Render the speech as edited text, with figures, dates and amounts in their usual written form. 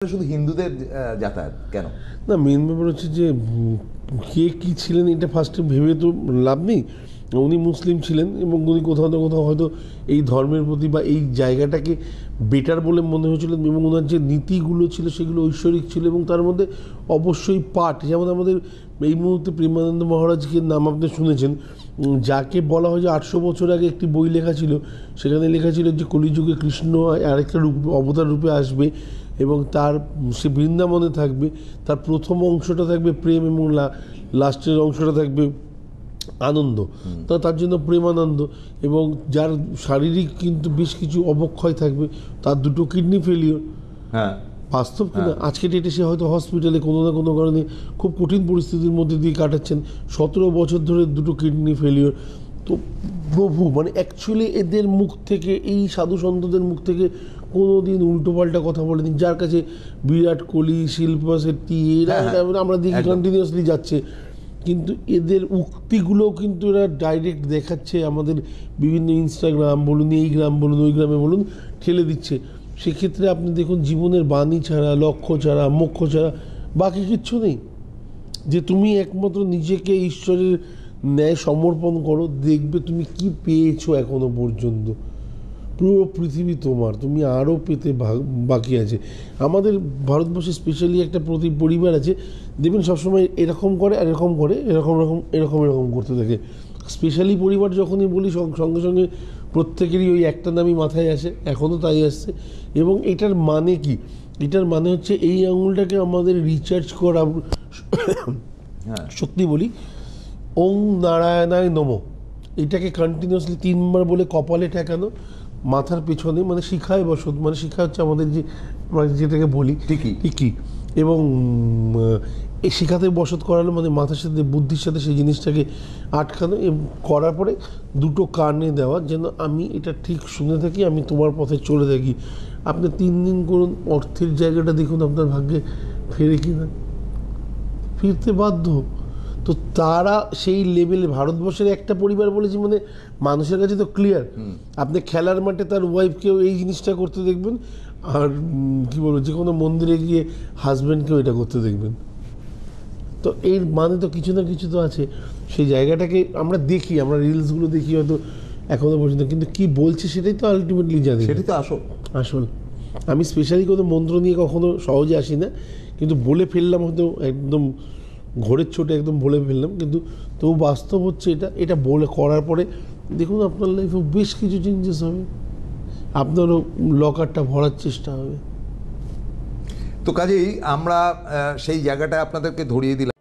শুধু হিন্দুদের যাতায়াত কেন? না, মেন ব্যাপার হচ্ছে যে কে কী ছিলেন এটা ফার্স্টে ভেবে তো লাভ নেই। উনি মুসলিম ছিলেন এবং উনি কোথাও না কোথাও হয়তো এই ধর্মের প্রতি বা এই জায়গাটাকে বেটার বলে মনে হয়েছিল এবং ওনার যে নীতিগুলো ছিল সেগুলো ঐশ্বরিক ছিল এবং তার মধ্যে অবশ্যই পাঠ, যেমন আমাদের এই মুহূর্তে প্রেমানন্দ মহারাজকে নাম আপনি শুনেছেন, যাকে বলা হয় যে 800 বছর আগে একটি বই লেখা ছিল, সেখানে লেখা ছিল যে কলিযুগে কৃষ্ণ আরেকটা রূপ অবতার রূপে আসবে এবং তার সে বৃন্দাবনে থাকবে, তার প্রথম অংশটা থাকবে প্রেম এবং লাস্টের অংশটা থাকবে আনন্দ। তার জন্য প্রেমানন্দ, এবং যার শারীরিক কিন্তু বেশ কিছু অবক্ষয় থাকবে, তার দুটো কিডনি ফেলিওর। হ্যাঁ, বাস্তব কিনা? আজকে ডেটে সে হয়তো হসপিটালে কোনো না কোনো কারণে খুব কঠিন পরিস্থিতির মধ্যে দিয়ে কাটাচ্ছেন, 17 বছর ধরে দুটো কিডনি ফেলিওর। তো প্রভু মানে অ্যাকচুয়ালি এদের মুখ থেকে, এই সাধু সন্তদের মুখ থেকে কোনো দিন উল্টোপাল্টা কথা বলেনি, যার কাছে বিরাট কোহলি, শিল্পা শেট্টি এরা আমরা দেখি কন্টিনিউয়াসলি যাচ্ছে, কিন্তু এদের উক্তিগুলোও কিন্তু এরা ডাইরেক্ট দেখাচ্ছে আমাদের বিভিন্ন ইনস্টাগ্রাম বলুন, এই গ্রাম বলুন, ওই গ্রামে বলুন, ঠেলে দিচ্ছে। সেক্ষেত্রে আপনি দেখুন, জীবনের বাণী ছাড়া, লক্ষ্য ছাড়া, মোক্ষ ছাড়া বাকি কিচ্ছু নেই। যে তুমি একমাত্র নিজেকে ঈশ্বরের ন্যায় সমর্পণ করো, দেখবে তুমি কি পেয়েছো এখনো পর্যন্ত। পুরো পৃথিবী তোমার, তুমি আরও পেতে বাকি আছে। আমাদের ভারতবর্ষে স্পেশালি একটা পরিবার আছে, দেখবেন সবসময় এরকম করে আর এরকম করে, এরকম এরকম করতে থাকে। স্পেশালি পরিবার যখনই বলি সঙ্গে সঙ্গে প্রত্যেকেরই ওই একটা নামই মাথায় আসে, এখনও তাই আসছে। এবং এটার মানে কি? এটার মানে হচ্ছে এই আঙুলটাকে আমাদের রিচার্জ করা। সত্যি বলি, ওং নারায়ণায় নমঃ, এটাকে কন্টিনিউয়াসলি 3 বার বলে কপালে ঠেকানো, মাথার পেছনে, মানে শিখায় বসত, মানে শিখা হচ্ছে আমাদের যে যেটাকে বলি টিকি, এবং এই শিখাতে বসত করালো মানে মাথার সাথে বুদ্ধির সাথে সেই জিনিসটাকে আটকানো, এবং করার পরে দুটো কানে দেওয়া, যেন আমি এটা ঠিক শুনে থাকি, আমি তোমার পথে চলে থাকি। আপনি 3 দিন করুন, অর্থের জায়গাটা দেখুন আপনার ভাগ্যে ফেরে কিনা, ফিরতে বাধ্য। তো তারা সেই লেভেলে, ভারতবর্ষের একটা পরিবার বলেছি মানে মানুষের কাছে তো ক্লিয়ার। আপনি খেলার মাঠে তার ওয়াইফকেও এই জিনিসটা করতে দেখবেন, আর কি বলবো, যে কোনো মন্দিরে গিয়ে হাজব্যান্ডকেও এটা করতে দেখবেন। তো এর মানে তো কিছু না কিছু তো আছে। সেই জায়গাটাকে আমরা দেখি, আমরা রিলসগুলো দেখি হয়তো এখনো পর্যন্ত, কিন্তু কি বলছে সেটাই তো আলটিমেটলি জানি, সেটাই তো আসল। আমি স্পেশালি কোনো মন্ত্র নিয়ে কখনো সহজে আসি না, কিন্তু বলে ফেললাম হয়তো একদম ঘোরের ছোটে একদম বলে ফেললাম, কিন্তু তবু বাস্তব হচ্ছে এটা বলে করার পরে দেখুন আপনার লাইফে বেশ কিছু চেঞ্জেস হবে, আপনারও লকারটা ভরার চেষ্টা হবে। তো কাজেই আমরা সেই জায়গাটা আপনাদেরকে ধরিয়ে দিলাম।